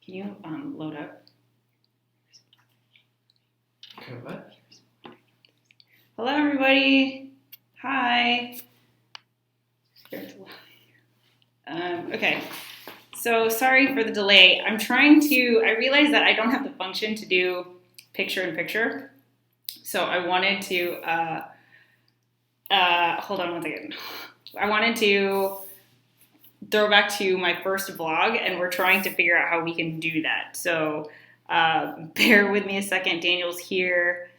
Can you load up? Okay, what? Hello, everybody. Hi. Okay. So sorry for the delay. I realized that I don't have the function to do picture-in-picture. So I wanted to, hold on one second. I wanted to throw back to my first vlog, and we're trying to figure out how we can do that. So bear with me a second. Daniel's here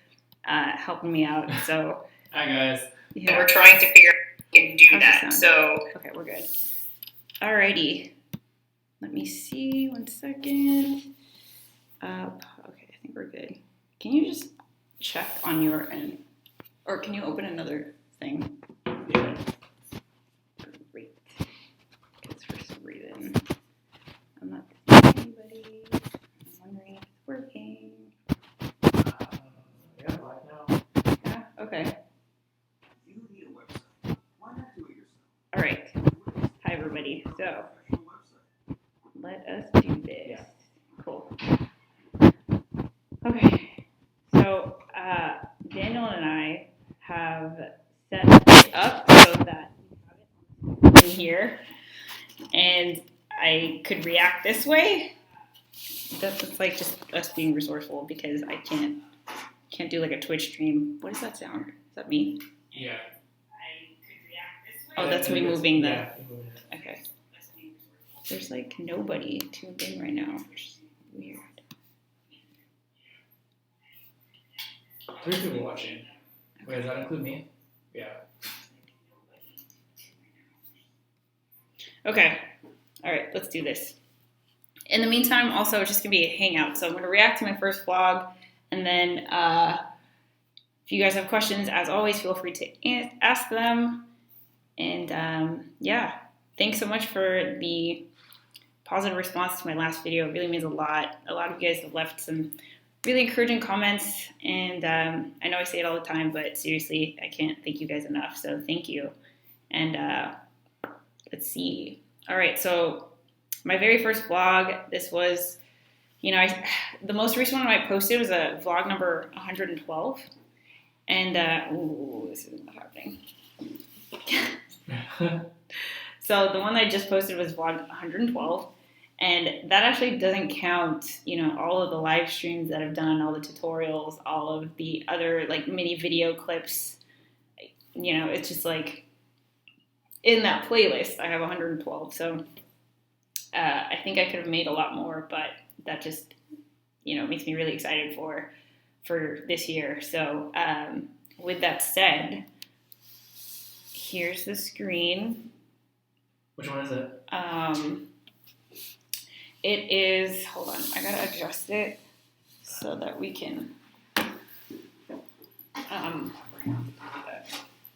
helping me out. So hi, guys. Yeah, we're trying to figure out how we can do that. So okay, we're good. Alrighty. Let me see 1 second. Okay, I think we're good. Can you just check on your end? Or can you open another thing? Yeah. Great. Because for some reason, I'm not seeing anybody. I'm wondering if it's working. Yeah, live now. Yeah, okay. You need a website. Why not do it yourself? All right. Hi, everybody. So let us do this. Cool. Okay. So Daniel and I have set it up so that we have it in here, and I could react this way. That's like just us being resourceful because I can't do like a Twitch stream. What does that sound? Is that me? Yeah. I could react this way. Oh, that's me moving the. Yeah. Okay. There's like nobody tuned in right now, which is weird. 3 people watching. Wait, does that include me? Yeah. Okay. All right, let's do this. In the meantime, also, it's just going to be a hangout. So I'm going to react to my first vlog. And then if you guys have questions, as always, feel free to ask them. And yeah, thanks so much for the positive response to my last video. It really means a lot. A lot of you guys have left some really encouraging comments. And I know I say it all the time, but seriously, I can't thank you guys enough. So thank you. And let's see. All right, so my very first vlog, this was, the most recent one I posted was a vlog number 112. And, this is not happening. So the one I just posted was vlog 112. And that actually doesn't count, all of the live streams that I've done, all the tutorials, all of the other like mini video clips. It's just like in that playlist, I have 112. So I think I could have made a lot more, but that just, makes me really excited for this year. So with that said, here's the screen. Which one is it? It is, hold on, I gotta adjust it so that we can, What?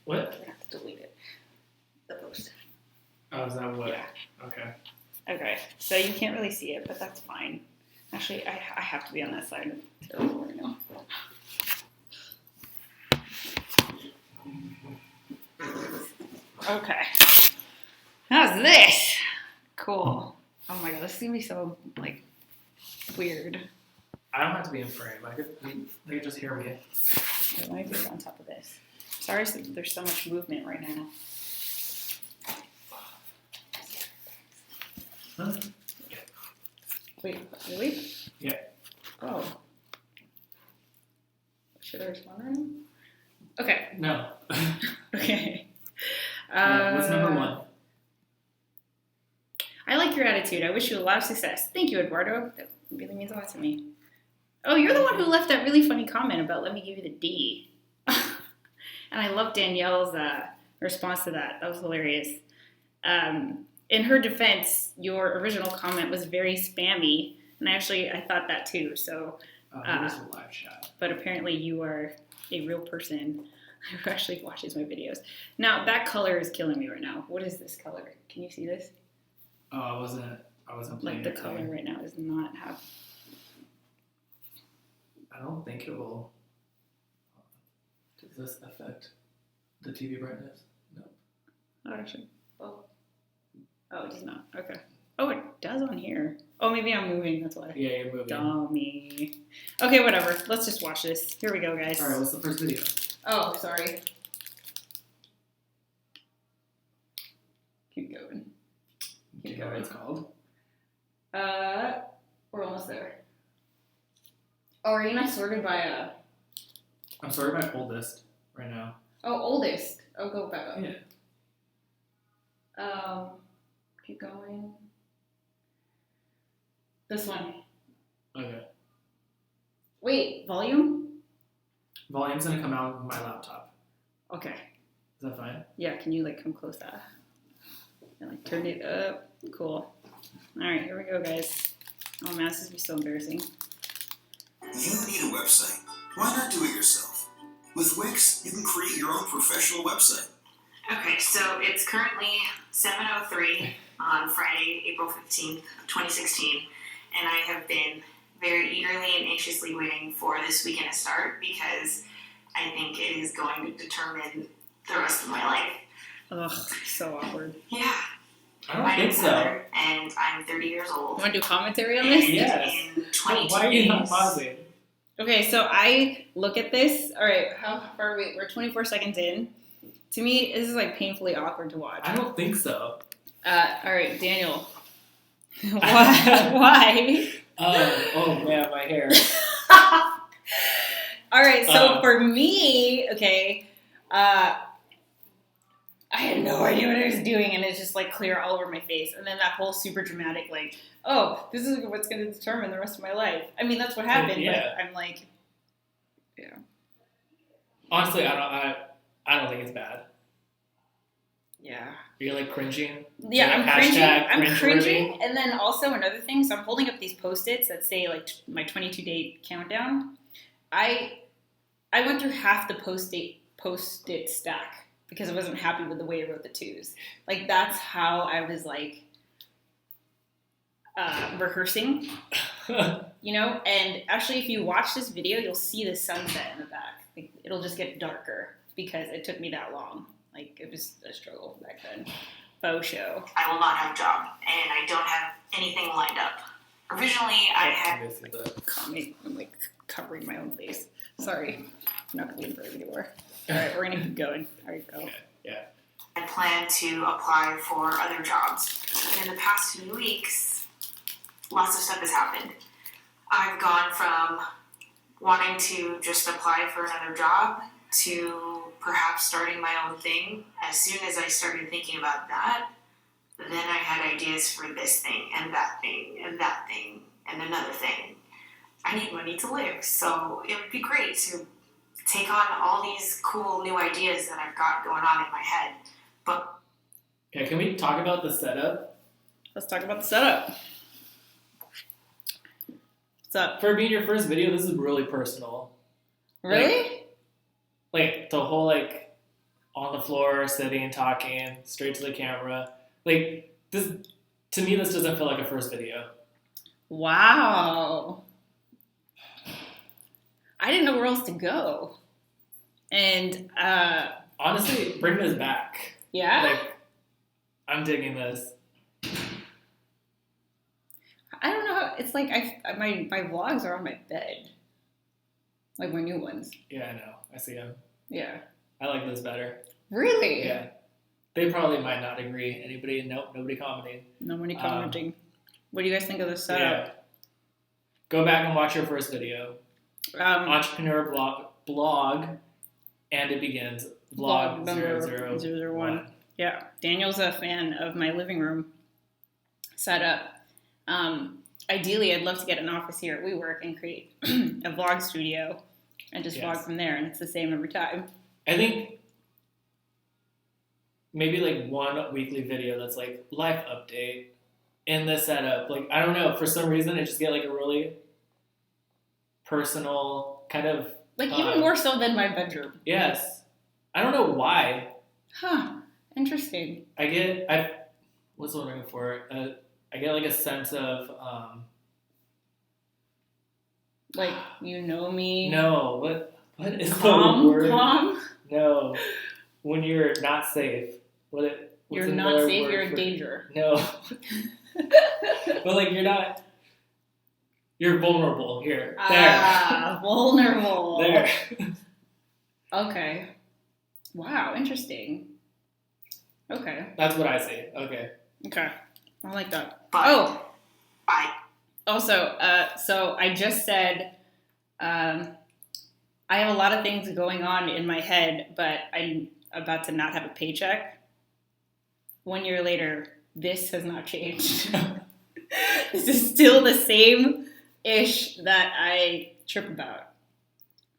We're gonna have to delete it, the post. Oh, is that what? Yeah. Okay. Okay, so you can't really see it, but that's fine. Actually, I have to be on that side of the table right now. Okay. How's this? Cool. Oh my god, this is gonna be so, weird. I don't have to be in frame. They could just hear me. Let me put it on top of this. Sorry there's so much movement right now. Huh? Wait, really? Yeah. Oh. Should I respond right now? Okay. No. Okay. What's number 1? I like your attitude. I wish you a lot of success. Thank you, Eduardo. That really means a lot to me. Oh, you're the one who left that really funny comment about let me give you the D. And I love Danielle's response to that. That was hilarious. In her defense, your original comment was very spammy, and I thought that too. So, It was a live chat. But apparently you are a real person who actually watches my videos. Now that color is killing me right now. What is this color? Can you see this? Oh, I wasn't playing. Like the color right now does not have. I don't think it will. Does this affect the TV brightness? No. Oh, actually. Oh, it does not. Okay. Oh, it does on here. Oh, maybe I'm moving. That's why. Yeah, you're moving. Dummy. Okay, whatever. Let's just watch this. Here we go, guys. All right, what's the first video? Oh, sorry. Keep going. Do you know what it's called? We're almost there. Oh, are you not sorted by I'm sorted by oldest right now. Oh, oldest. Oh, go back up. Yeah. Keep going. This one. Okay. Wait, volume? Volume's gonna come out of my laptop. Okay. Is that fine? Yeah, can you like come close to that? And like turn it up. Cool. Alright, here we go, guys. Oh man, this is gonna be so embarrassing. You need a website. Why not do it yourself? With Wix, you can create your own professional website. Okay, so it's currently 7:03 on Friday, April 15th, 2016, and I have been very eagerly and anxiously waiting for this weekend to start because I think it is going to determine the rest of my life. Ugh, so awkward. Yeah. I don't My think name's so. Heather, and I'm 30 years You old. wanna do commentary on this? Yes. In 22 Why are you not days. pausing? Okay, so I look at this. Alright, how far are we? We're 24 seconds in. To me, this is like painfully awkward to watch. I don't think so. Alright, Daniel. Why? Oh man, my hair. Alright, so for me, okay, I had no idea what I was doing, and it's just like clear all over my face. And then that whole super dramatic, like, oh, this is what's going to determine the rest of my life. I mean, that's what happened, Yeah. but I'm like, yeah. Honestly, I don't think it's bad. Yeah. You're like cringing. Yeah, Like, I'm cringing. I'm cringeworthy? cringing. And then also another thing, so I'm holding up these Post-its that say like my 22-day countdown. I went through half the Post-it stack because I wasn't happy with the way I wrote the twos. Like that's how I was like rehearsing, you know? And actually if you watch this video, you'll see the sunset in the back. Like, it'll just get darker because it took me that long. Like it was a struggle back then. Faux show. I will not have a job, and I don't have anything lined up. Originally, I had Comment. I'm like covering my own face. Sorry. I'm not gonna leave for anymore. Alright, we're gonna keep going. Alright, go. Yeah. I plan to apply for other jobs. And in the past few weeks, lots of stuff has happened. I've gone from wanting to just apply for another job to perhaps starting my own thing. As soon as I started thinking about that, then I had ideas for this thing and that thing and that thing and another thing. I need money to live, so it would be great to take on all these cool new ideas that I've got going on in my head. But Okay, can we talk about the setup? Let's talk about the setup. What's up? For being your first video, this is really personal. Really? Like the whole like on the floor, sitting, talking, straight to the camera. Like this, to me, this doesn't feel like a first video. Wow. I didn't know where else to go. And Honestly, bring this back. yeah. Like, I'm digging this. I don't know how it's like my vlogs are on my bed. Like my new ones. Yeah, I know. I see them. Yeah. I like this better. Really? Yeah. They probably might not agree. Anybody? Nope. Nobody commenting. Nobody commenting. What do you guys think of the setup? Yeah. Go back and watch your first video. Entrepreneur blog, and it begins. Vlog number 001. Yeah. Daniel's a fan of my living room setup. Ideally, I'd love to get an office here at WeWork and create a vlog studio and just vlog from there, and it's the same every time. I think maybe like one weekly video that's like life update in the setup. Like, I don't know, for some reason I just get like a really personal kind of Like even more so than my bedroom. Yes. I don't know why. Huh. Interesting. What's the word I'm looking for? I get like a sense of Like, you know me. no, what is Calm. the word? Calm. No, when you're not safe. What's You're not another safe. word You're in for- danger. No, but like you're not. You're vulnerable here. Vulnerable. There. Okay. Wow, interesting. Okay. That's what I see. Okay. Okay. I like that. But I Also, so I just said, I have a lot of things going on in my head, but I'm about to not have a paycheck. 1 year later, this has not changed. This is still the same ish that I trip about.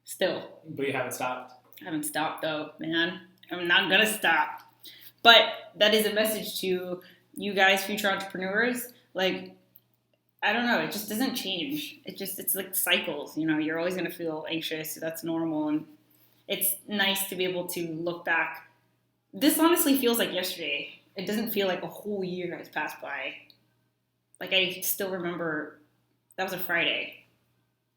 Still. But you haven't stopped. I haven't stopped though, man. I'm not gonna stop. But that is a message to you guys, future entrepreneurs. Like, I don't know, it just doesn't change. It's like cycles, you know, you're always gonna feel anxious, that's normal, and it's nice to be able to look back. This honestly feels like yesterday. It doesn't feel like a whole year has passed by. Like, I still remember, that was a Friday.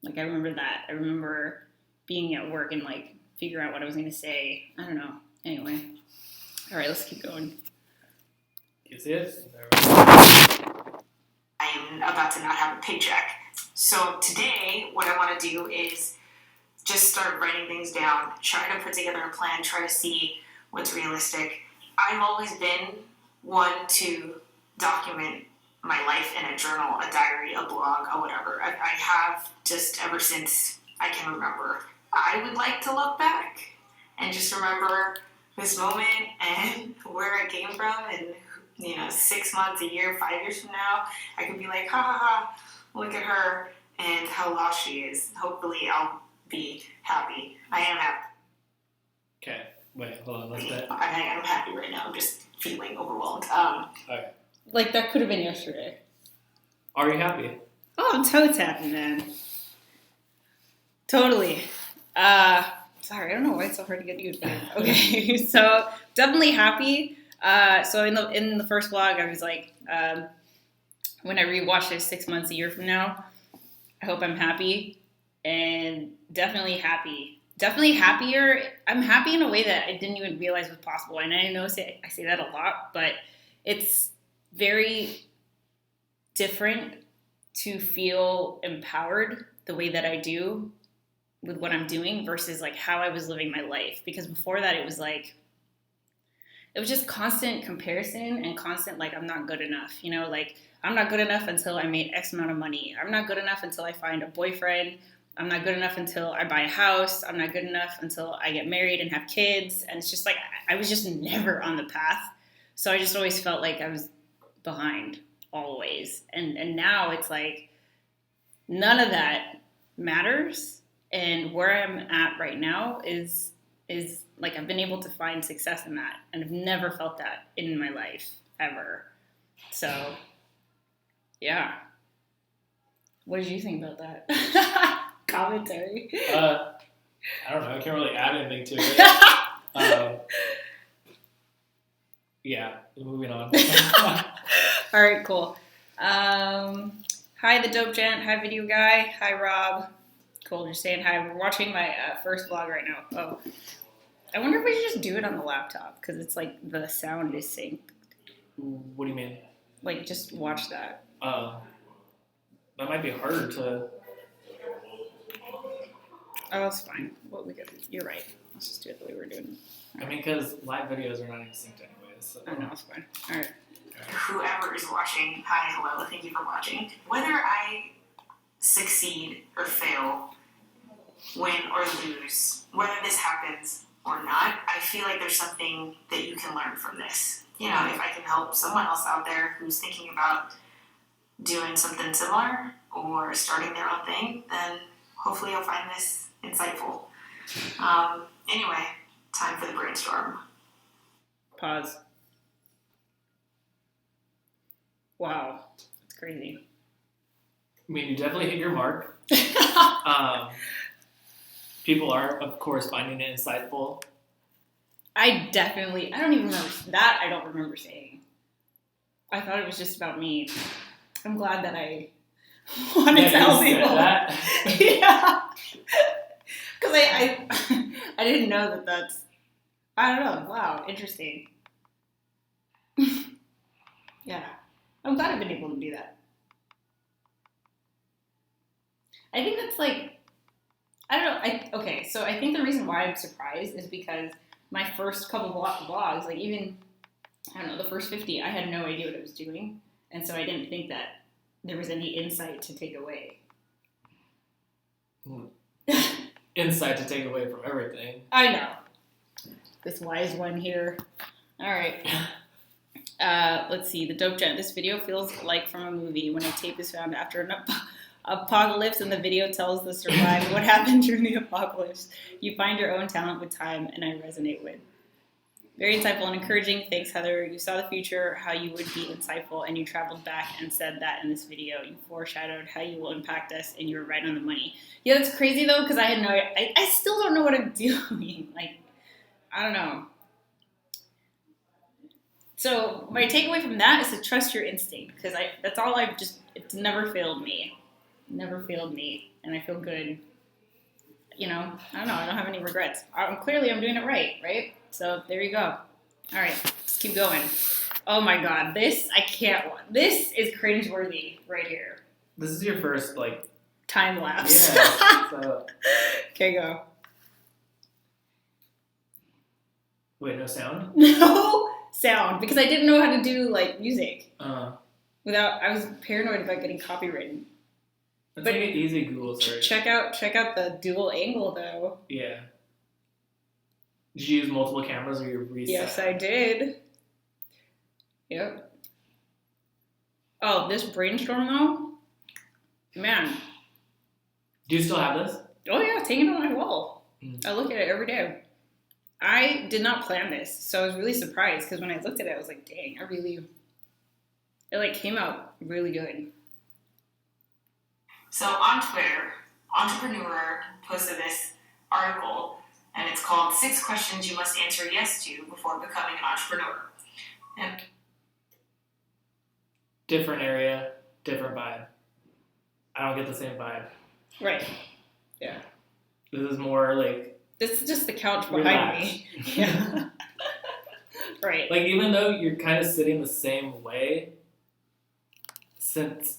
Like, I remember that. I remember being at work and, like, figure out what I was going to say. I don't know. Anyway. All right, let's keep going. You see it? I'm about to not have a paycheck. So today, what I want to do is just start writing things down, try to put together a plan, try to see what's realistic. I've always been one to document my life in a journal, a diary, a blog, or whatever. I have just ever since I can remember. I would like to look back and just remember this moment and where I came from, and 6 months, a year, 5 years from now, I could be like, ha ha ha, look at her and how lost she is. Hopefully I'll be happy. I am happy. Okay, wait, hold on, let's bet. I'm happy right now. I'm just feeling overwhelmed. Okay. Like, that could have been yesterday. Are you happy? Oh, I'm totes happy, man. Totally. Sorry, I don't know why it's so hard to get you to do. Okay, so definitely happy. So in the first vlog, I was like, when I rewatch this 6 months, a year from now, I hope I'm happy, and definitely happy. Definitely happier. I'm happy in a way that I didn't even realize was possible. And I know I say that a lot, but it's very different to feel empowered the way that I do with what I'm doing versus like how I was living my life. Because before that, it was just constant comparison and constant, like, I'm not good enough, like, I'm not good enough until I made X amount of money. I'm not good enough until I find a boyfriend. I'm not good enough until I buy a house. I'm not good enough until I get married and have kids. And it's just like, I was just never on the path. So I just always felt like I was behind always. And now it's like, none of that matters. And where I'm at right now is like, I've been able to find success in that. And I've never felt that in my life, ever. So, yeah. What did you think about that? Commentary. I don't know. I can't really add anything to it. Yeah, moving on. All right, cool. Hi, the dope gent. Hi, video guy. Hi, Rob. Cool, just saying hi. We're watching my first vlog right now. Oh, I wonder if we should just do it on the laptop, because it's like the sound is synced. What do you mean? Like, just watch that. That might be harder to... Oh, that's fine. Well, you're right. Let's just do it the way we're doing it. I mean, because live videos are not even synced anyways. So. I know, it's fine. All right. Whoever is watching, hi, hello, thank you for watching. Whether I succeed or fail, win or lose, whether this happens or not, I feel like there's something that you can learn from this. If I can help someone else out there who's thinking about doing something similar or starting their own thing, then hopefully you'll find this insightful. Anyway, time for the brainstorm. Pause. Wow, that's crazy. I mean, you definitely hit your mark. People are, of course, finding it insightful. I don't even remember that. I don't remember saying. I thought it was just about me. I'm glad that I want to tell people. That. Yeah. Because I didn't know that that's, I don't know. Wow, interesting. Yeah. I'm glad I've been able to do that. I think that's like, I don't know. Okay, so I think the reason why I'm surprised is because my first couple vlogs, like even, I don't know, the first 50, I had no idea what I was doing. And so I didn't think that there was any insight to take away. Insight to take away from everything. I know. This wise one here. All right. Let's see. The Dope Gent. This video feels like from a movie when a tape is found after an apocalypse and the video tells the survivor what happened during the apocalypse. You find your own talent with time, and I resonate with. Very insightful and encouraging. Thanks, Heather. You saw the future, how you would be insightful, and you traveled back and said that in this video. You foreshadowed how you will impact us, and you were right on the money. Yeah, that's crazy, though, because I still don't know what I'm doing. Like, I don't know. So my takeaway from that is to trust your instinct, because that's all it's never failed me. Never failed me, and I feel good. You know, I don't know. I don't have any regrets. Clearly, I'm doing it right? So there you go. All right, let's keep going. Oh my God, this is cringeworthy right here. This is your first like time lapse. Yeah. So. Okay, go. Wait, no sound? No sound, because I didn't know how to do like music. I was paranoid about getting copywritten. Let's make it easy Google search. Check out the dual angle though. Yeah. Did you use multiple cameras or you reset? Yes, I did. Yep. Oh, this brainstorm though? Man. Do you still have this? Oh yeah, it's hanging on my wall. I look at it every day. I did not plan this, so I was really surprised because when I looked at it, I was like, dang, it like came out really good. So on Twitter, Entrepreneur posted this article, and it's called 6 Questions You Must Answer Yes To Before Becoming an Entrepreneur. And different area, different vibe. I don't get the same vibe. Right. Yeah. This is more like... This is just the couch behind me. Yeah. Right. Like, even though you're kind of sitting the same way, since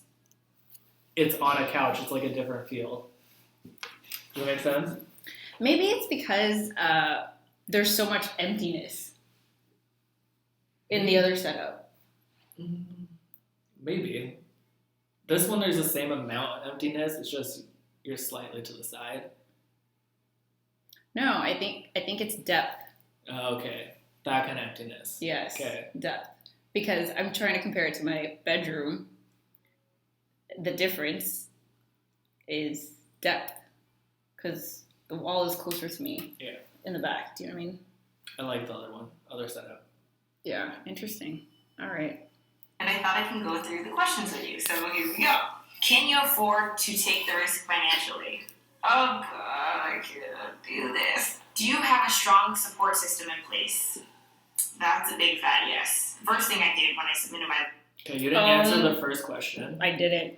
it's on a couch, it's like a different feel. Does that make sense? Maybe it's because there's so much emptiness in the other setup. Maybe. This one, there's the same amount of emptiness. It's just you're slightly to the side. No, I think it's depth. Okay. That kind of emptiness. Yes. Okay. Depth. Because I'm trying to compare it to my bedroom. The difference is depth. Because the wall is closer to me. Yeah. In the back. Do you know what I mean? I like the other one. Other setup. Yeah. Interesting. All right. And I thought I can go through the questions with you. So here we go. Can you afford to take the risk financially? Oh, God, I can't do this. Do you have a strong support system in place? That's a big fat yes. First thing I did when I submitted my... Okay, you didn't answer the first question. I didn't.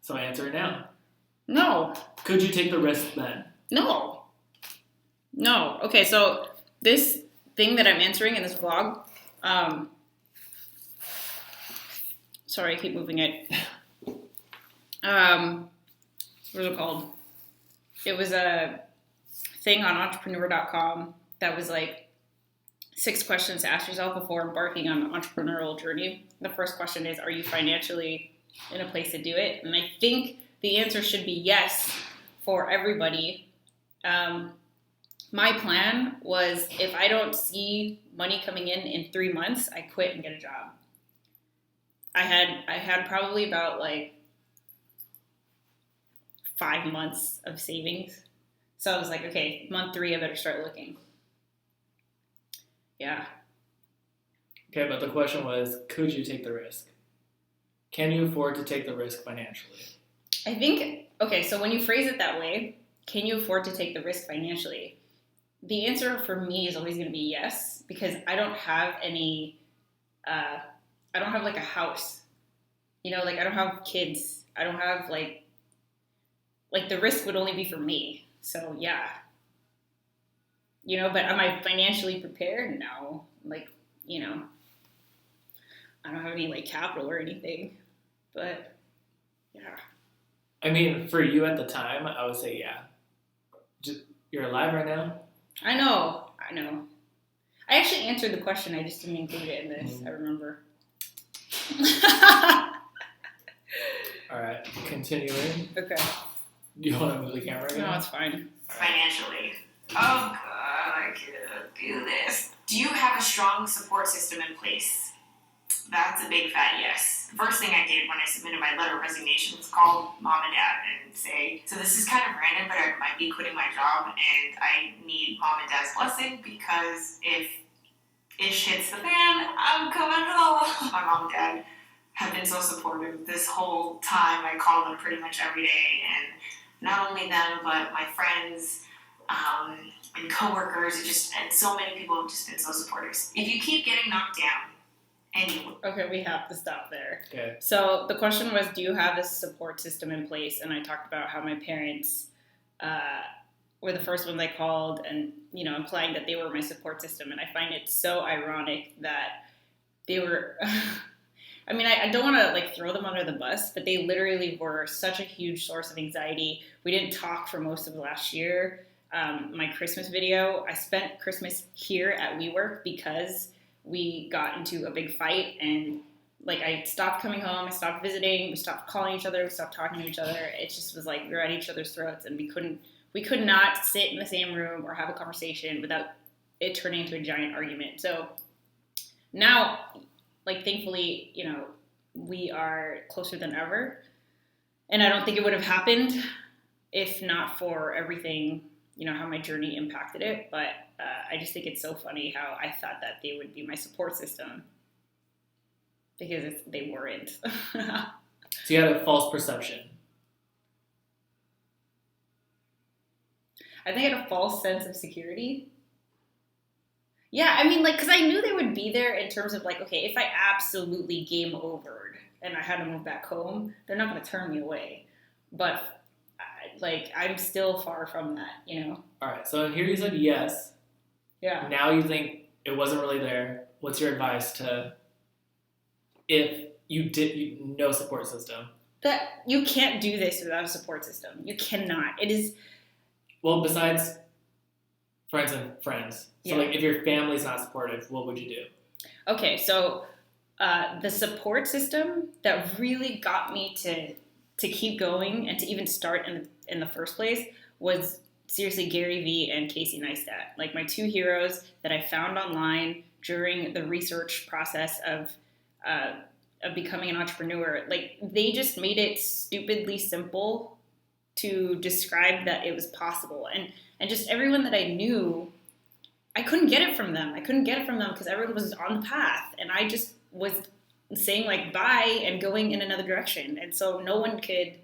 So answer it now. No. Could you take the risk then? No. No. Okay, so this thing that I'm answering in this vlog, sorry, I keep moving it. What is it called? It was a thing on entrepreneur.com that was like 6 questions to ask yourself before embarking on an entrepreneurial journey. The first question is, are you financially in a place to do it? And I think the answer should be yes for everybody. My plan was if I don't see money coming in 3 months, I quit and get a job. I had probably about like 5 months of savings. So I was like, okay, month 3, I better start looking. Yeah. Okay, but the question was, could you take the risk? Can you afford to take the risk financially? I think, okay, so when you phrase it that way, can you afford to take the risk financially? The answer for me is always going to be yes, because I don't have any, I don't have like a house, you know, like I don't have kids. I don't have like the risk would only be for me. So yeah, you know, but am I financially prepared? No, like, you know, I don't have any like capital or anything, but yeah. I I mean, for you at the time, I would say yeah. You're alive right now? I know. I actually answered the question, I just didn't include it in this, I remember. Alright, continuing. Okay. Do you want to move the camera again? No, it's fine. Financially. Oh god, I can't do this. Do you have a strong support system in place? That's a big fat yes. First thing I did when I submitted my letter of resignation was call mom and dad and say, so this is kind of random, but I might be quitting my job and I need mom and dad's blessing because if ish hits the fan, I'm coming home. My mom and dad have been so supportive this whole time. I call them pretty much every day, and not only them, but my friends and coworkers, and so many people have just been so supportive. If you keep getting knocked down, Okay, we have to stop there. Okay. So the question was, do you have a support system in place? And I talked about how my parents were the first ones I called and, implying that they were my support system. And I find it so ironic that they were, I mean, I don't want to throw them under the bus, but they literally were such a huge source of anxiety. We didn't talk for most of last year. My Christmas video, I spent Christmas here at WeWork because we got into a big fight and I stopped coming home, I stopped visiting, we stopped calling each other, we stopped talking to each other. It just was we were at each other's throats and we could not sit in the same room or have a conversation without it turning into a giant argument. So now, thankfully, we are closer than ever. And I don't think it would have happened if not for everything, how my journey impacted it. But I just think it's so funny how I thought that they would be my support system because they weren't. So you had a false perception. I think I had a false sense of security. Yeah, I mean, because I knew they would be there in terms of okay, if I absolutely game overed and I had to move back home, they're not going to turn me away. But I'm still far from that, All right, so here you said yes. Yeah. Now you think it wasn't really there. What's your advice to if no support system? That you can't do this without a support system. You cannot. It is. Well, besides friends and friends. So Yeah. if your family's not supportive, what would you do? Okay, so the support system that really got me to keep going and to even start in the first place was seriously Gary Vee and Casey Neistat, my two heroes that I found online during the research process of becoming an entrepreneur. They just made it stupidly simple to describe that it was possible, and just everyone that I knew, I couldn't get it from them. Because everyone was on the path, and I just was saying bye and going in another direction, and so no one could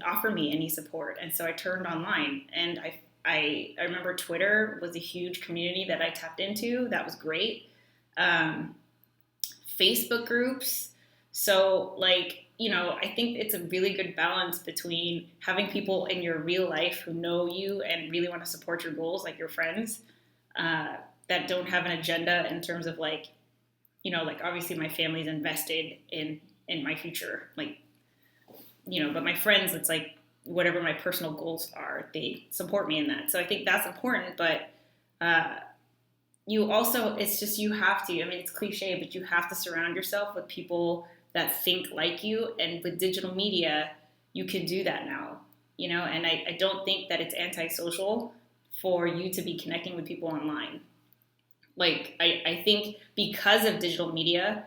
offer me any support. And so I turned online, and I remember Twitter was a huge community that I tapped into. That was great. Facebook groups. So I think it's a really good balance between having people in your real life who know you and really want to support your goals, like your friends, that don't have an agenda in terms of obviously my family's invested in my future, but my friends, it's whatever my personal goals are, they support me in that. So I think that's important, but you also, you have to, it's cliche, but you have to surround yourself with people that think like you. And with digital media, you can do that now, and I don't think that it's antisocial for you to be connecting with people online. I think because of digital media,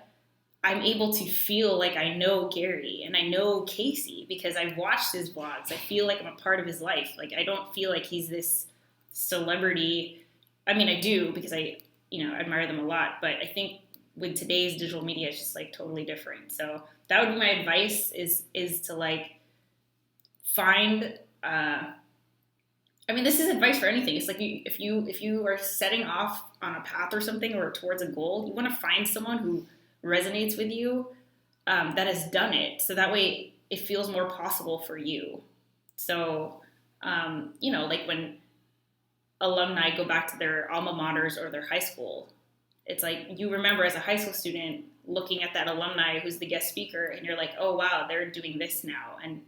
I'm able to feel like I know Gary and I know Casey because I've watched his vlogs. I feel like I'm a part of his life. I don't feel like he's this celebrity. I mean, I do because I admire them a lot, but I think with today's digital media, it's just totally different. So that would be my advice is to find, this is advice for anything. It's if you are setting off on a path or something or towards a goal, you want to find someone who resonates with you, that has done it. So that way it feels more possible for you. So, when alumni go back to their alma maters or their high school, it's you remember as a high school student looking at that alumni who's the guest speaker and you're oh wow, they're doing this now. And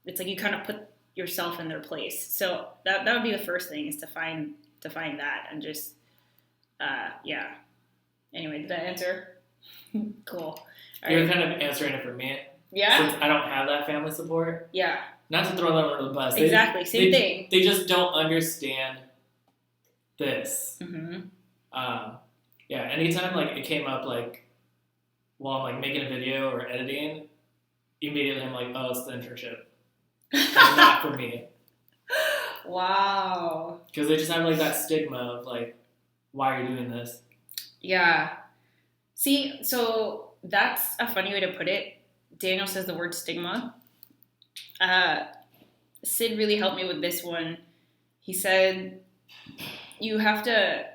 it's like you kind of put yourself in their place. So that would be the first thing, is to find that, and just yeah. Anyway, did that answer? Cool. All You're right. kind of answering it for me. Yeah. Since I don't have that family support. Yeah. Not to throw them under the bus. Exactly. Same thing. They just don't understand this. Mm-hmm. Yeah. Anytime like it came up like while I'm like making a video or editing, immediately I'm like, oh, it's the internship. And not for me. Wow. Because they just have like that stigma of like, why are you doing this? Yeah. See, so that's a funny way to put it. Daniel says the word stigma. Sid really helped me with this one. He said, you have to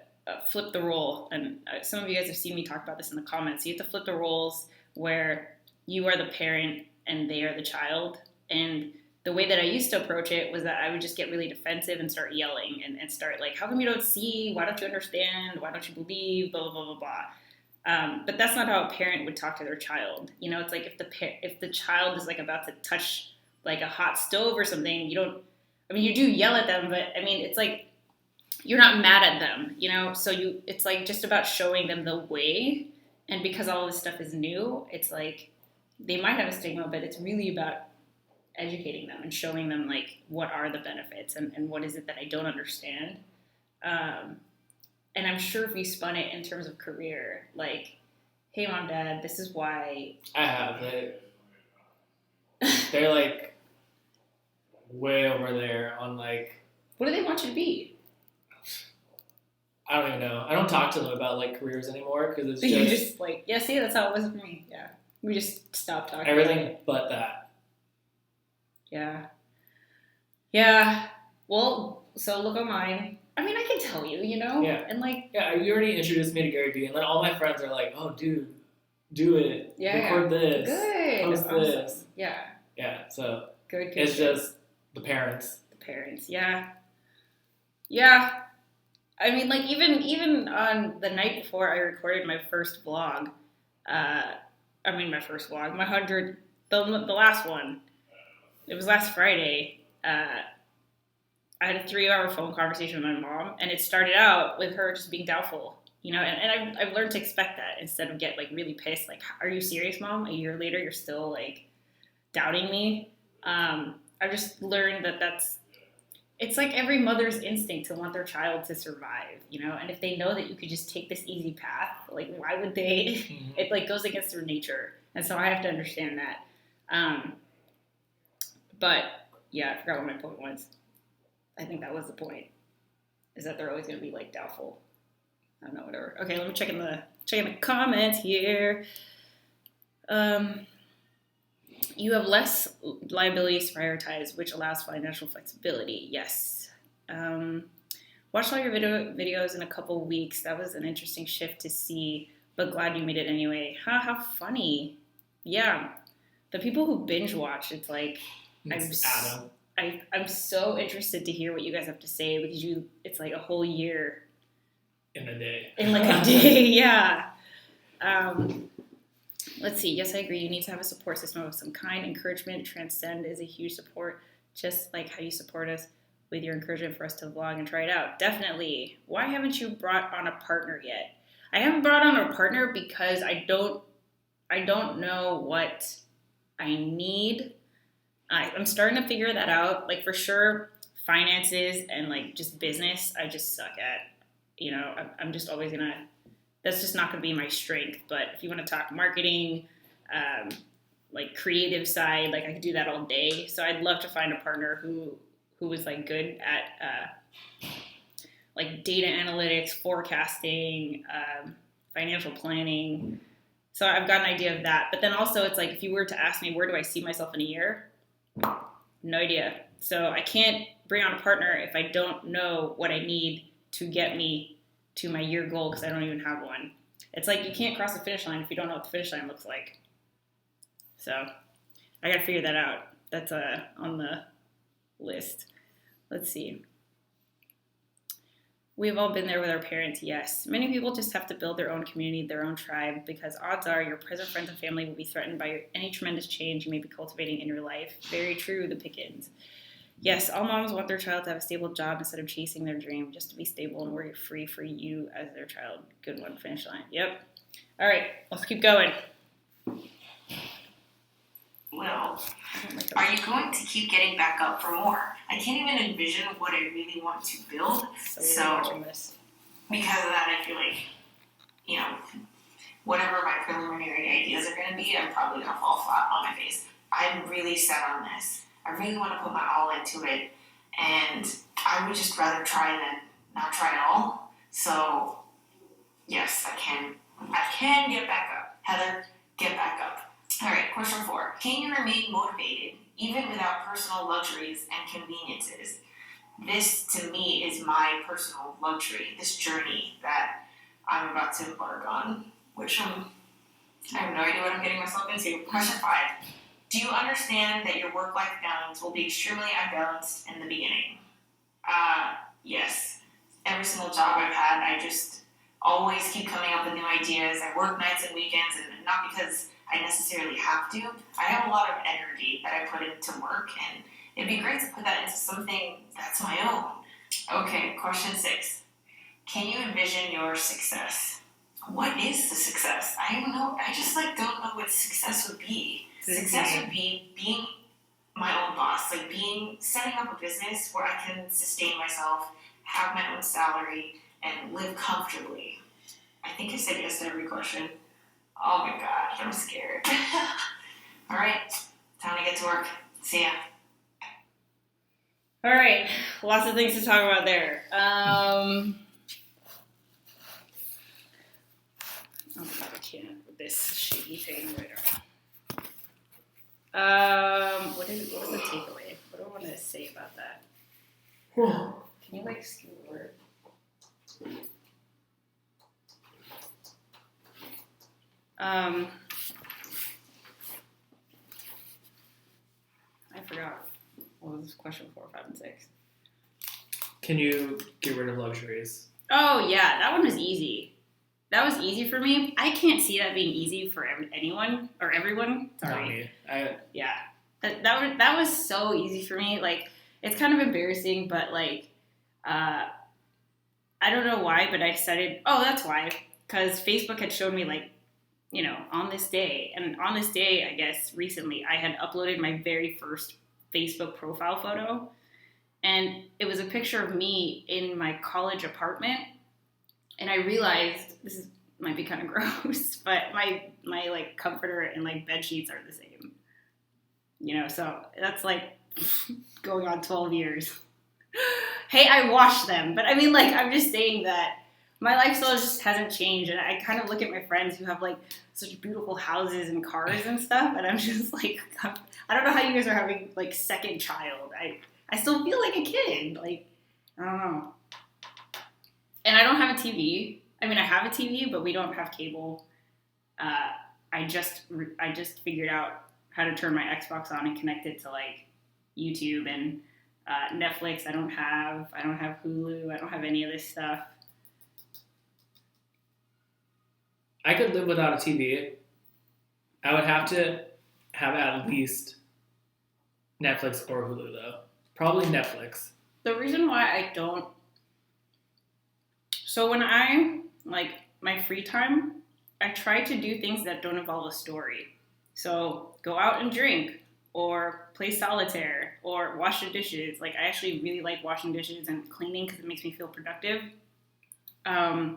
flip the role. And some of you guys have seen me talk about this in the comments. You have to flip the roles where you are the parent and they are the child. And the way that I used to approach it was that I would just get really defensive and start yelling and start like, how come you don't see? Why don't you understand? Why don't you believe? Blah, blah, blah, blah, blah. But that's not how a parent would talk to their child. You know, it's like if the child is like about to touch like a hot stove or something, you do yell at them, but I mean, it's like, you're not mad at them, you know? So it's like just about showing them the way. And because all this stuff is new, it's like, they might have a stigma, but it's really about educating them and showing them like, what are the benefits and what is it that I don't understand? And I'm sure if we spun it in terms of career, like, hey, mom, dad, this is why. I have. They're like way over there on like. What do they want you to be? I don't even know. I don't talk to them about like careers anymore because it's You're just just like, yeah, see, that's how it was for me. Yeah. We just stopped talking. everything but that. Yeah. Yeah. Well, so look on mine. I mean, I can tell you, you know? Yeah. And like, Yeah, you already introduced me to Gary Vee, and then all my friends are like, "Oh, dude, do it. Yeah. Record this. Good. Post Awesome. this." Yeah. Yeah. So Good. it's just the parents. the parents. Yeah. Yeah. I mean, like even on the night before I recorded my first vlog, my first vlog, my 100, the last one. It was last Friday. I had a 3-hour phone conversation with my mom, and it started out with her just being doubtful, you know, and I've learned to expect that instead of get like really pissed, like, are you serious, mom? A year later, you're still like doubting me. I've just learned it's like every mother's instinct to want their child to survive, you know, and if they know that you could just take this easy path, like, why would they? Mm-hmm. It like goes against their nature, and so I have to understand that. But yeah, I forgot what my point was. I think that was the point, is that they're always going to be like doubtful. I don't know, whatever. Okay, let me check in the comments here. You have less liabilities prioritized, which allows financial flexibility. Yes. Watched all your videos in a couple weeks. That was an interesting shift to see, but glad you made it anyway. How funny. Yeah. The people who binge watch, it's like, It's Adam. I'm so interested to hear what you guys have to say, because it's like a whole year In a day. in like a day. Yeah. Let's see. Yes, I agree. You need to have a support system of some kind. Encouragement. Transcend is a huge support, just like how you support us with your encouragement for us to vlog and try it out. Definitely. Why haven't you brought on a partner yet? I haven't brought on a partner because I don't know what I need. I'm starting to figure that out. Like, for sure, finances and like just business, I just suck at. You know, I'm just always that's just not gonna be my strength. But if you want to talk marketing, like creative side, like I could do that all day. So I'd love to find a partner who was like good at like data analytics, forecasting, financial planning. So I've got an idea of that. But then also it's like, if you were to ask me, where do I see myself in a year? No idea. So I can't bring on a partner if I don't know what I need to get me to my year goal, because I don't even have one. It's like you can't cross the finish line if you don't know what the finish line looks like. So I got to figure that out. That's on the list. Let's see. We've all been there with our parents, yes. Many people just have to build their own community, their own tribe, because odds are your present friends and family will be threatened by any tremendous change you may be cultivating in your life. Very true, the Pickens. Yes, all moms want their child to have a stable job instead of chasing their dream, just to be stable and worry-free for you as their child. Good one, finish line. Yep. All right, let's keep going. Well, are you going to keep getting back up for more? I can't even envision what I really want to build. So watching this. Because of that, I feel like, you know, whatever my preliminary ideas are going to be, I'm probably going to fall flat on my face. I'm really set on this. I really want to put my all into it. And I would just rather try than not try at all. So, yes, I can get back up. Heather, get back up. All right, question 4. Can you remain motivated even without personal luxuries and conveniences? This, to me, is my personal luxury, this journey that I'm about to embark on, which I have no idea what I'm getting myself into. Question 5. Do you understand that your work-life balance will be extremely unbalanced in the beginning? Yes. Every single job I've had, I just always keep coming up with new ideas. I work nights and weekends, and not because I necessarily have to. I have a lot of energy that I put into work, and it'd be great to put that into something that's my own. Okay, question 6. Can you envision your success? What is the success? I don't know. I just don't know what success would be. Success would be being my own boss, setting up a business where I can sustain myself, have my own salary, and live comfortably. I think I said yes to every question. Oh my gosh, I'm scared. All right, time to get to work. See ya. All right, lots of things to talk about there. Oh my god, I can't with this shaky thing right around. What was the takeaway? What do I want to say about that? Can you skew the word? I forgot. What was question 4, 5, and 6? Can you get rid of luxuries? Oh yeah, that one was easy. That was easy for me. I can't see that being easy for anyone or everyone. Sorry. Not me. Yeah. That was so easy for me. It's kind of embarrassing, but I don't know why, but I decided, that's why. Because Facebook had shown me on this day. And on this day, I guess, recently, I had uploaded my very first Facebook profile photo. And it was a picture of me in my college apartment. And I realized, might be kind of gross, but my comforter and bed sheets are the same. So that's going on 12 years. Hey, I washed them. But I mean, I'm just saying that my lifestyle just hasn't changed. And I kind of look at my friends who have such beautiful houses and cars and stuff. And I'm just I don't know how you guys are having second child. I still feel like a kid. I don't know. And I don't have a TV. I mean, I have a TV, but we don't have cable. I just figured out how to turn my Xbox on and connect it to YouTube and Netflix. I don't have Hulu. I don't have any of this stuff. I could live without a TV. I would have to have at least Netflix or Hulu, though. Probably Netflix. The reason why I don't... So when I, my free time, I try to do things that don't involve a story. So go out and drink, or play solitaire, or wash the dishes. I actually really like washing dishes and cleaning because it makes me feel productive. I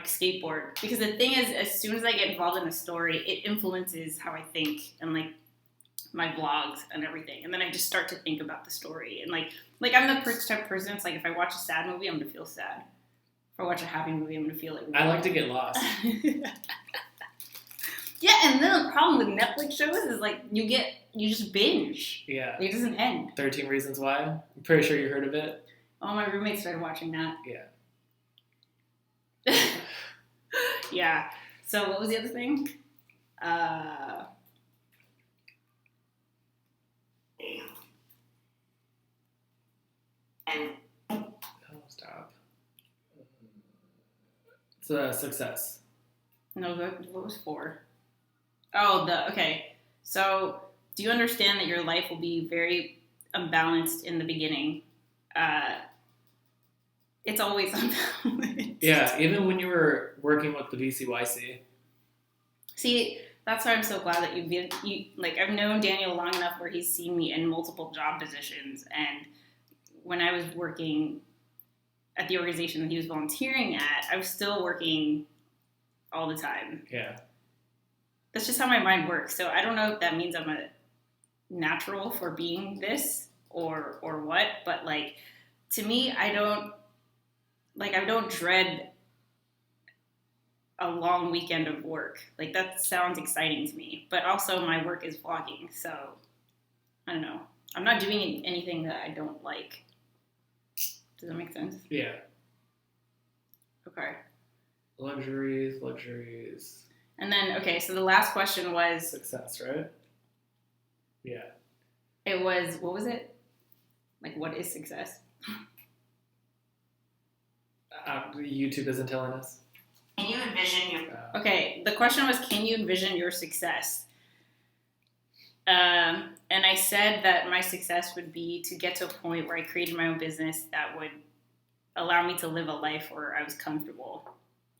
skateboard. Because the thing is, as soon as I get involved in a story, it influences how I think and my vlogs and everything. And then I just start to think about the story. And I'm the type of person, it's if I watch a sad movie, I'm going to feel sad. If I watch a happy movie, I'm going to feel it. I like to get lost. Yeah, and then the problem with Netflix shows is you just binge. Yeah. It doesn't end. 13 Reasons Why. I'm pretty sure you heard of it. Oh, my roommate started watching that. Yeah. Yeah. So what was the other thing? Success. No, what was 4? Oh, okay. So, do you understand that your life will be very unbalanced in the beginning? It's always unbalanced. Yeah, even when you were working with the BCYC. See, that's why I'm so glad that I've known Daniel long enough where he's seen me in multiple job positions, and when I was working at the organization that he was volunteering at, I was still working all the time. Yeah. That's just how my mind works. So I don't know if that means I'm a natural for being this or what, but like, to me, I don't dread a long weekend of work. Like, that sounds exciting to me, but also my work is vlogging. So I don't know. I'm not doing anything that I don't like. Does that make sense? Yeah. Okay. Luxuries. And then, okay, so the last question was... Success, right? Yeah. It was, what was it? Like, what is success? YouTube isn't telling us. Can you envision your... Okay, the question was, can you envision your success? And I said that my success would be to get to a point where I created my own business that would allow me to live a life where I was comfortable.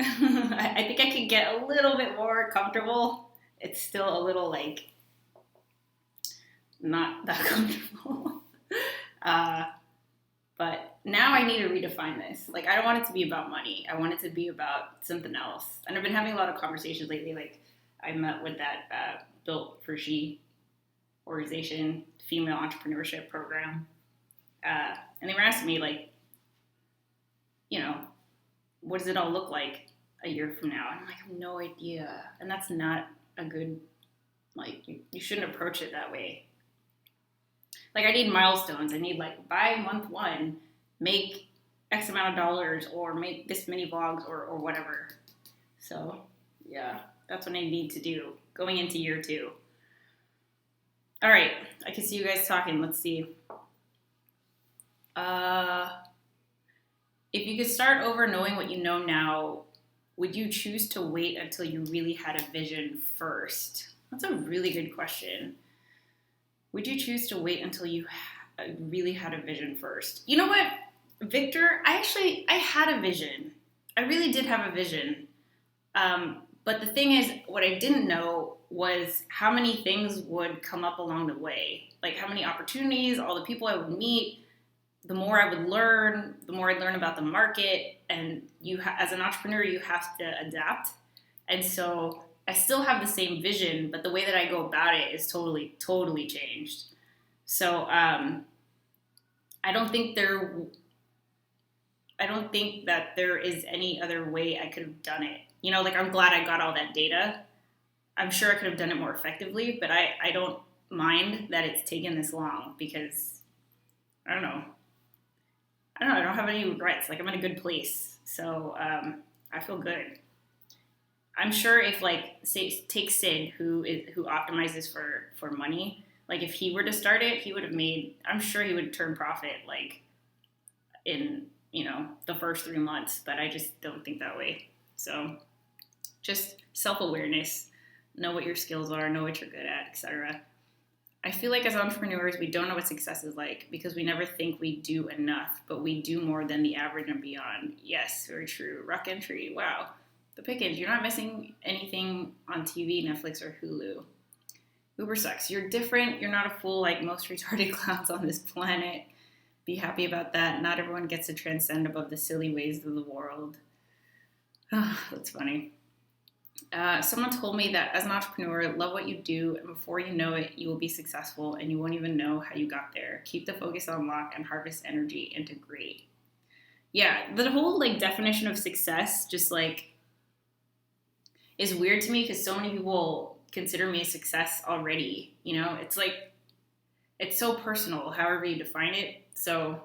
I think I could get a little bit more comfortable. It's still a little, like, not that comfortable. But now I need to redefine this. Like, I don't want it to be about money. I want it to be about something else. And I've been having a lot of conversations lately. Like, I met with that Built for She organization, female entrepreneurship program. And they were asking me, like, you know, what does it all look like a year from now? And I'm like, I have no idea. And that's not a good, like, you shouldn't approach it that way. Like, I need milestones. I need, like, by month 1, make X amount of dollars or make this many vlogs or whatever. So, yeah, that's what I need to do going into year 2. All right, I can see you guys talking. Let's see. If you could start over knowing what you know now, would you choose to wait until you really had a vision first? That's a really good question. Would you choose to wait until you really had a vision first? You know what, Victor? I had a vision. I really did have a vision. But the thing is, what I didn't know was how many things would come up along the way. Like, how many opportunities, all the people I would meet, the more I would learn, the more I'd learn about the market. And as an entrepreneur, you have to adapt. And so I still have the same vision, but the way that I go about it is totally, totally changed. So I don't think that there is any other way I could have done it. You know, like, I'm glad I got all that data. I'm sure I could have done it more effectively, but I don't mind that it's taken this long because, I don't know, I don't have any regrets. Like, I'm in a good place. So I feel good. I'm sure if, like, say, take Sid, who optimizes for money, like, if he were to start it, he would have made, I'm sure he would turn profit, like, in, you know, the first 3 months, but I just don't think that way. So just self-awareness, know what your skills are, know what you're good at, etc. I feel like as entrepreneurs, we don't know what success is like because we never think we do enough, but we do more than the average and beyond. Yes, very true. Rock entry. Wow. The Pickens, you're not missing anything on TV, Netflix, or Hulu. Uber sucks. You're different. You're not a fool like most retarded clowns on this planet. Be happy about that. Not everyone gets to transcend above the silly ways of the world. That's funny. Someone told me that as an entrepreneur, love what you do, and before you know it, you will be successful, and you won't even know how you got there. Keep the focus on lock and harvest energy into great. Yeah, the whole, like, definition of success just, like, is weird to me because so many people consider me a success already. You know, it's like, it's so personal, however you define it. So,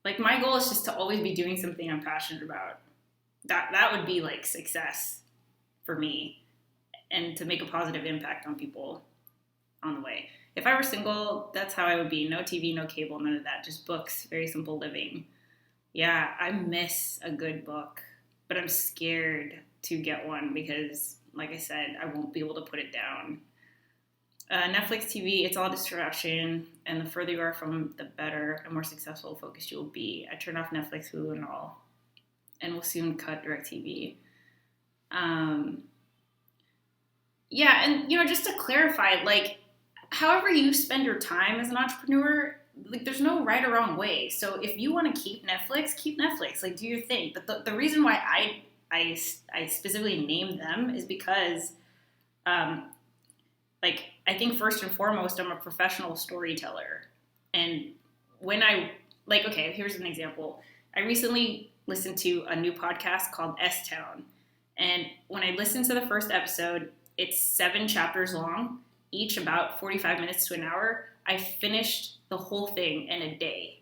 like, my goal is just to always be doing something I'm passionate about. That would be, like, success for me, and to make a positive impact on people on the way. If I were single, that's how I would be. No TV, no cable, none of that. Just books, very simple living. Yeah, I miss a good book, but I'm scared to get one because, like I said, I won't be able to put it down. Netflix TV, it's all distraction, and the further you are from the better and more successful focused you will be. I turned off Netflix, Hulu, and all, and will soon cut DirecTV. Yeah, and just to clarify, like, however you spend your time as an entrepreneur, like, there's no right or wrong way. So if you want to keep Netflix, like, do your thing. But the reason why I specifically named them is because, like, I think first and foremost, I'm a professional storyteller. And when okay, here's an example. I recently listened to a new podcast called S-Town. And when I listened to the first episode, it's 7 chapters long, each about 45 minutes to an hour. I finished the whole thing in a day.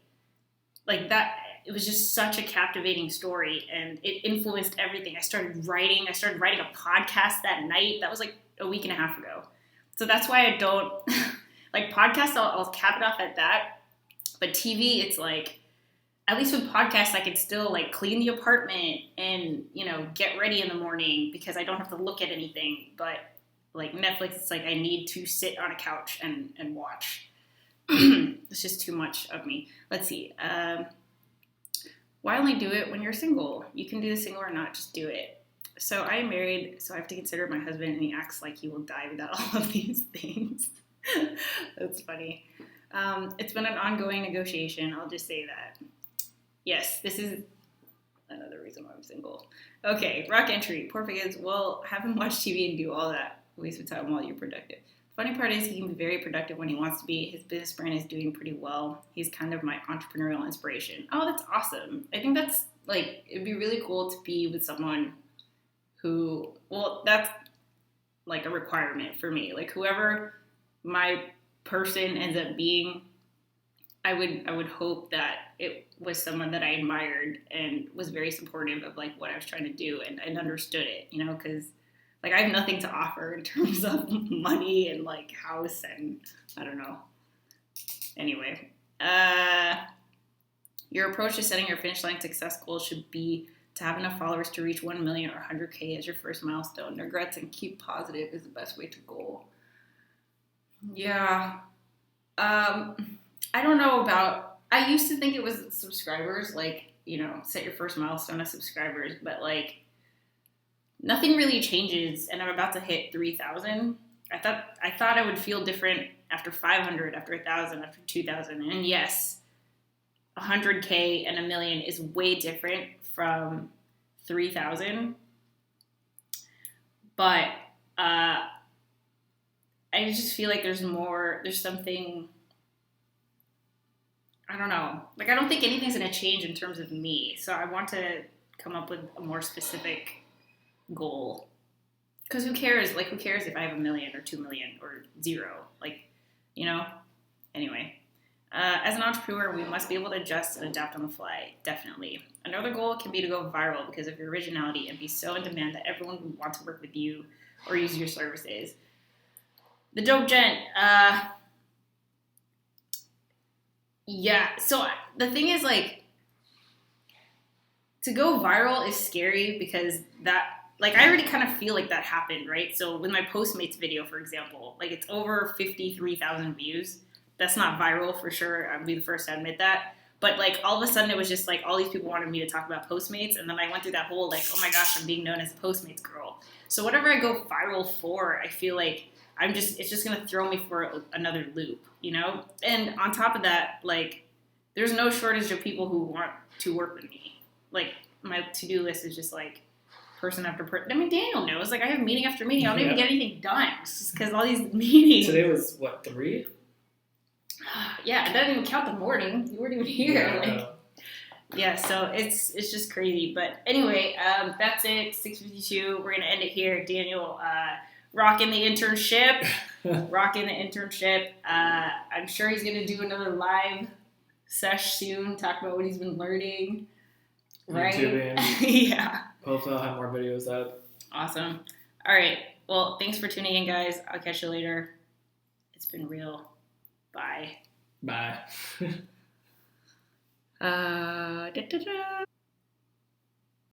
Like that, it was just such a captivating story, and it influenced everything. I started writing a podcast that night. That was like a week and a half ago. So that's why I don't, like podcasts, I'll cap it off at that. But TV, it's like, at least with podcasts, I can still like clean the apartment and, get ready in the morning because I don't have to look at anything. But like Netflix, it's like I need to sit on a couch and watch. It's just too much of me. Let's see. Why only do it when you're single? You can do the single or not, just do it. So I am married, so I have to consider my husband, and he acts like he will die without all of these things. That's funny. It's been an ongoing negotiation. I'll just say that. Yes, this is another reason why I'm single. Okay, rock entry. Poor Pickens. Well, have him watch TV and do all that. Waste of time while you're productive. The funny part is he can be very productive when he wants to be. His business brand is doing pretty well. He's kind of my entrepreneurial inspiration. Oh, that's awesome. I think that's, like, it'd be really cool to be with someone who, well, that's, like, a requirement for me. Like, whoever my person ends up being, I would hope that it was someone that I admired and was very supportive of, like, what I was trying to do and understood it, because, like, I have nothing to offer in terms of money and, like, house and I don't know. Anyway, your approach to setting your finish line success goal should be to have enough followers to reach 1 million or 100K as your first milestone. Regrets and keep positive is the best way to goal. Yeah. I don't know about, I used to think it was subscribers, like, set your first milestone as subscribers, but, like, nothing really changes, and I'm about to hit 3,000. I thought I would feel different after 500, after 1,000, after 2,000, and yes, 100K and 1 million is way different from 3,000, but I just feel like there's something, I don't know. Like, I don't think anything's going to change in terms of me. So I want to come up with a more specific goal. Because who cares? Like, who cares if I have 1 million or 2 million or 0? Like, Anyway. As an entrepreneur, we must be able to adjust and adapt on the fly. Definitely. Another goal can be to go viral because of your originality and be so in demand that everyone would want to work with you or use your services. The Dope Gent. Yeah, so the thing is, like, to go viral is scary because that, like, I already kind of feel like that happened, right? So with my Postmates video, for example, like, it's over 53,000 views. That's not viral for sure. I'd be the first to admit that. But, like, all of a sudden it was just, like, all these people wanted me to talk about Postmates. And then I went through that whole, like, oh my gosh, I'm being known as a Postmates girl. So whatever I go viral for, I feel like it's just going to throw me for another loop, And on top of that, like, there's no shortage of people who want to work with me. Like, my to-do list is just, like, person after person. I mean, Daniel knows. Like, I have meeting after meeting. I don't even get anything done. It's just because all these meetings. Today was, 3? Yeah, it doesn't even count the morning. You weren't even here. Yeah, so it's just crazy. But anyway, that's it. 6:52. We're going to end it here. Daniel, rocking the internship. I'm sure he's going to do another live sesh soon, talk about what he's been learning. Right? YouTubing. Yeah. Hopefully I'll have more videos up. Awesome. All right. Well, thanks for tuning in, guys. I'll catch you later. It's been real. Bye. Bye. Da-da-da.